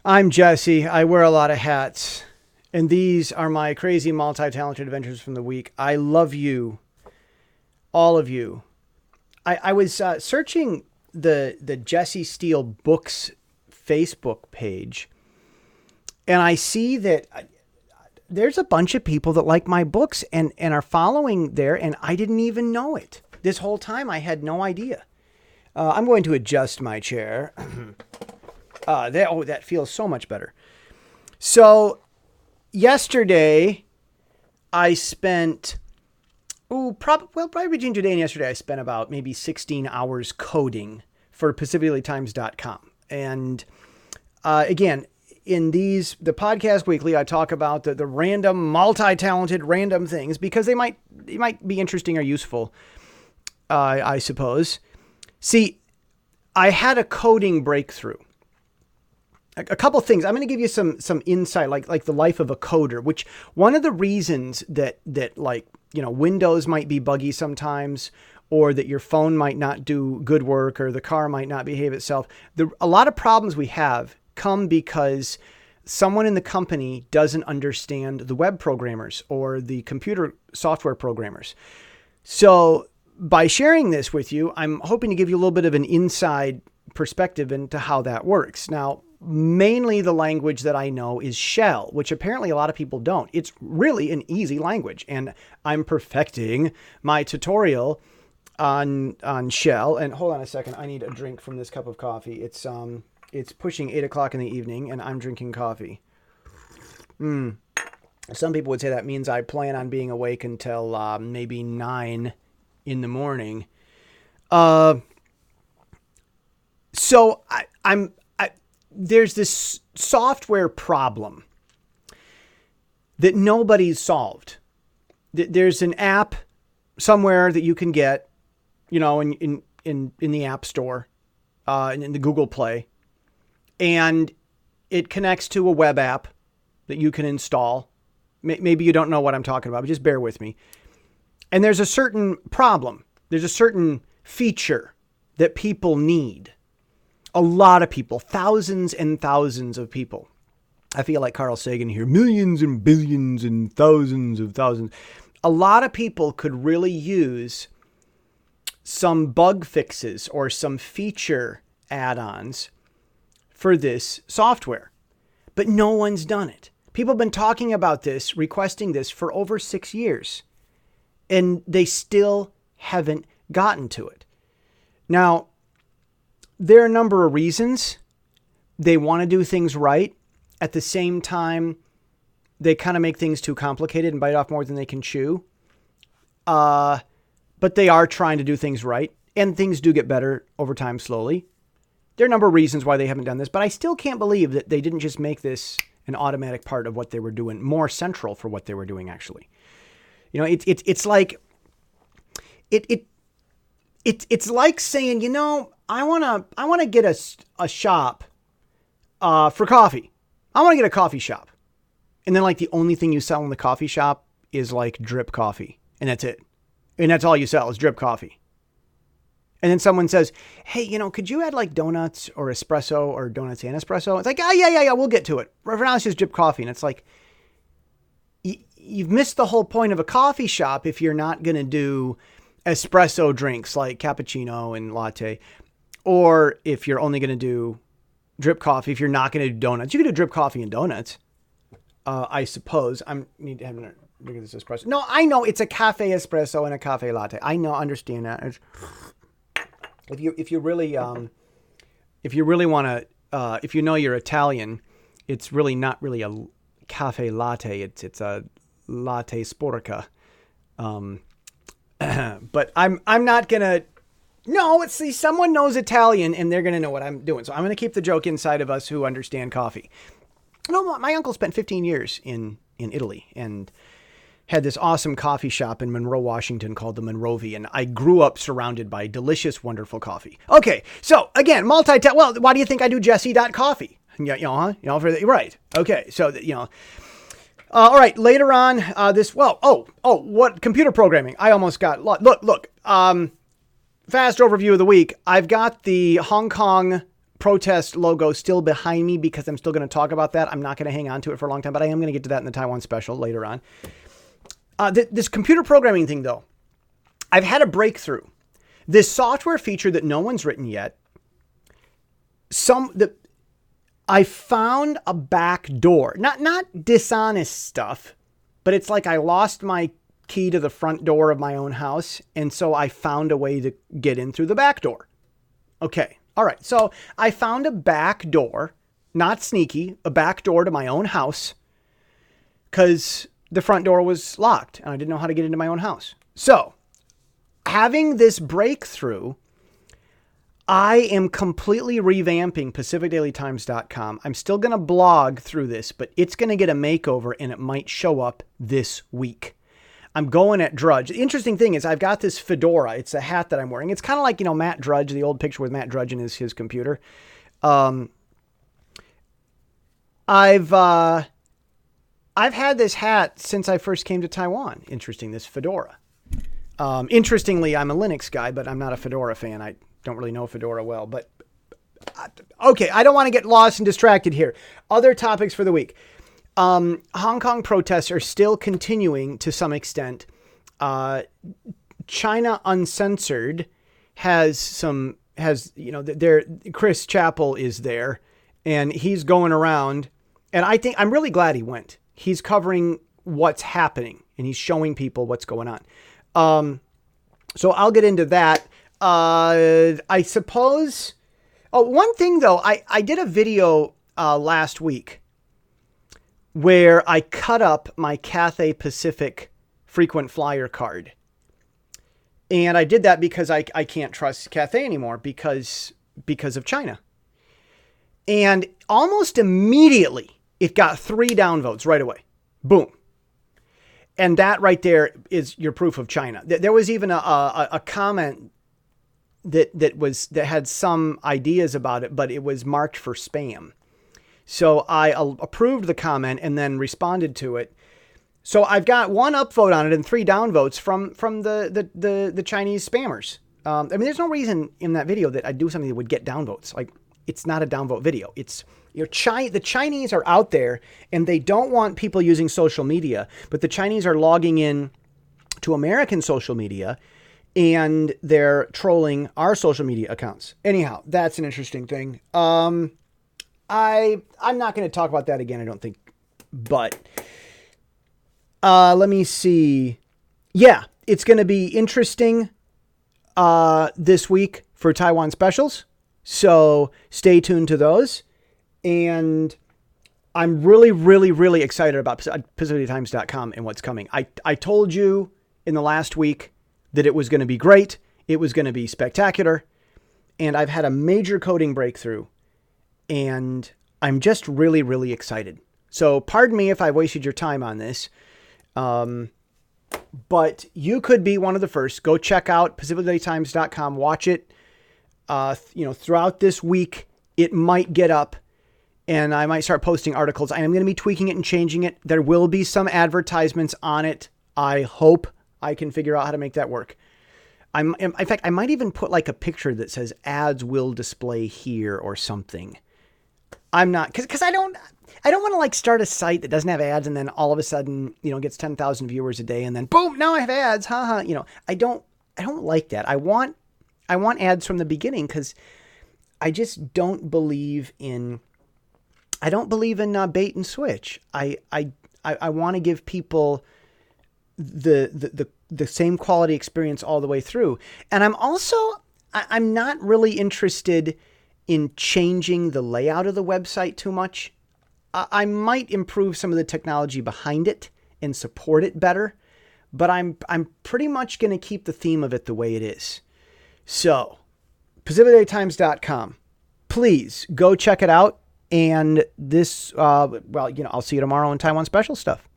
I'm Jesse. I wear a lot of hats, and these are my crazy multi-talented adventures from the week. I love you, all of you. I was searching the Jesse Steele Books Facebook page, and I see that there's a bunch of people that like my books and are following there, and I didn't even know it. This whole time, I had no idea. I'm going to adjust my chair. That feels so much better. So yesterday I spent, probably between today and yesterday, I spent about maybe 16 hours coding for PacificLilyTimes.com. And again, in the podcast weekly, I talk about the random, multi-talented random things because they might be interesting or useful, I suppose. See, I had a coding breakthrough. A couple things. I'm going to give you some insight, like the life of a coder, which one of the reasons that Windows might be buggy sometimes, or that your phone might not do good work, or the car might not behave itself. A lot of problems we have come because someone in the company doesn't understand the web programmers or the computer software programmers. So by sharing this with you, I'm hoping to give you a little bit of an inside perspective into how that works. Now, mainly the language that I know is Shell, which apparently a lot of people don't. It's really an easy language, and I'm perfecting my tutorial on Shell. And hold on a second, I need a drink from this cup of coffee. It's pushing 8 o'clock in the evening, and I'm drinking coffee. Some people would say that means I plan on being awake until maybe 9 in the morning. So there's this software problem that nobody's solved. There's an app somewhere that you can get, in the App Store, in the Google Play, and it connects to a web app that you can install. Maybe you don't know what I'm talking about, but just bear with me. And there's a certain problem. There's a certain feature that people need. A lot of people, thousands and thousands of people. I feel like Carl Sagan here. Millions and billions and thousands of thousands. A lot of people could really use some bug fixes or some feature add-ons for this software. But no one's done it. People have been talking about this, requesting this for over 6 years. And they still haven't gotten to it. Now, there are a number of reasons. They want to do things right. At the same time, they kind of make things too complicated and bite off more than they can chew. But they are trying to do things right. And things do get better over time slowly. There are a number of reasons why they haven't done this. But I still can't believe that they didn't just make this an automatic part of what they were doing. More central for what they were doing, actually. It's like... It's like saying, I want to get a shop for coffee. I want to get a coffee shop. And then the only thing you sell in the coffee shop is drip coffee. And that's it. And that's all you sell is drip coffee. And then someone says, hey, could you add donuts or espresso or donuts and espresso? It's like, oh, yeah, we'll get to it. For now, it's just drip coffee. And it's like, you've missed the whole point of a coffee shop if you're not going to do espresso drinks like cappuccino and latte, or if you're only going to do drip coffee, if you're not going to do donuts. You can do drip coffee and donuts, I suppose. I need to have a drink of this espresso. No, I know it's a cafe espresso and a cafe latte. I know, understand that. If you really want to, if you're Italian, it's really not really a cafe latte. It's a latte sporca. But I'm not gonna. No, someone knows Italian and they're gonna know what I'm doing. So I'm gonna keep the joke inside of us who understand coffee. No, my uncle spent 15 years in Italy and had this awesome coffee shop in Monroe, Washington called the Monrovia, and I grew up surrounded by delicious, wonderful coffee. Okay, so again, well, why do you think I do Jesse.coffee? Right. Okay, so all right, later on, what computer programming? I almost got, look, fast overview of the week. I've got the Hong Kong protest logo still behind me because I'm still going to talk about that. I'm not going to hang on to it for a long time, but I am going to get to that in the Taiwan special later on. This computer programming thing, though, I've had a breakthrough. This software feature that no one's written yet, I found a back door, not dishonest stuff, but it's like I lost my key to the front door of my own house. And so I found a way to get in through the back door. Okay. All right. So I found a back door, not sneaky, a back door to my own house because the front door was locked and I didn't know how to get into my own house. So having this breakthrough, I am completely revamping PacificDailyTimes.com. I'm still going to blog through this, but it's going to get a makeover and it might show up this week. I'm going at Drudge. The interesting thing is I've got this fedora. It's a hat that I'm wearing. It's kind of like, Matt Drudge, the old picture with Matt Drudge and his computer. I've had this hat since I first came to Taiwan. Interesting, this fedora. Interestingly, I'm a Linux guy, but I'm not a Fedora fan. I don't really know Fedora well, but okay. I don't want to get lost and distracted here. Other topics for the week. Hong Kong protests are still continuing to some extent. China Uncensored has Chris Chappell is there and he's going around and I'm really glad he went. He's covering what's happening and he's showing people what's going on. So I'll get into that. I suppose, one thing though, I did a video, last week where I cut up my Cathay Pacific frequent flyer card. And I did that because I can't trust Cathay anymore because of China. And almost immediately it got 3 downvotes right away. Boom. And that right there is your proof of China. There was even a comment that had some ideas about it, but it was marked for spam. So I approved the comment and then responded to it. So I've got 1 upvote on it and 3 downvotes from the Chinese spammers. There's no reason in that video that I'd do something that would get downvotes. Like, it's not a downvote video. It's the Chinese are out there and they don't want people using social media, but the Chinese are logging in to American social media and they're trolling our social media accounts. Anyhow, that's an interesting thing. I'm not going to talk about that again, I don't think. But let me see. Yeah, it's going to be interesting this week for Taiwan specials. So stay tuned to those. And I'm really, really, really excited about PacificDailyTimes.com and what's coming. I told you in the last week that it was going to be great. It was going to be spectacular. And I've had a major coding breakthrough. And I'm just really, really excited. So pardon me if I wasted your time on this. But you could be one of the first. Go check out PacificDailyTimes.com. Watch it. Throughout this week, it might get up. And I might start posting articles. I am going to be tweaking it and changing it. There will be some advertisements on it. I hope I can figure out how to make that work. In fact, I might even put like a picture that says ads will display here or something. I'm not, because I don't want to like start a site that doesn't have ads and then all of a sudden, gets 10,000 viewers a day and then boom, now I have ads. I don't like that. I want ads from the beginning because I just don't believe in bait and switch. I want to give people the same quality experience all the way through. And I'm not really interested in changing the layout of the website too much. I might improve some of the technology behind it and support it better, but I'm pretty much going to keep the theme of it the way it is. So, PacificDailyTimes.com. Please go check it out. And this, I'll see you tomorrow in Taiwan Special stuff.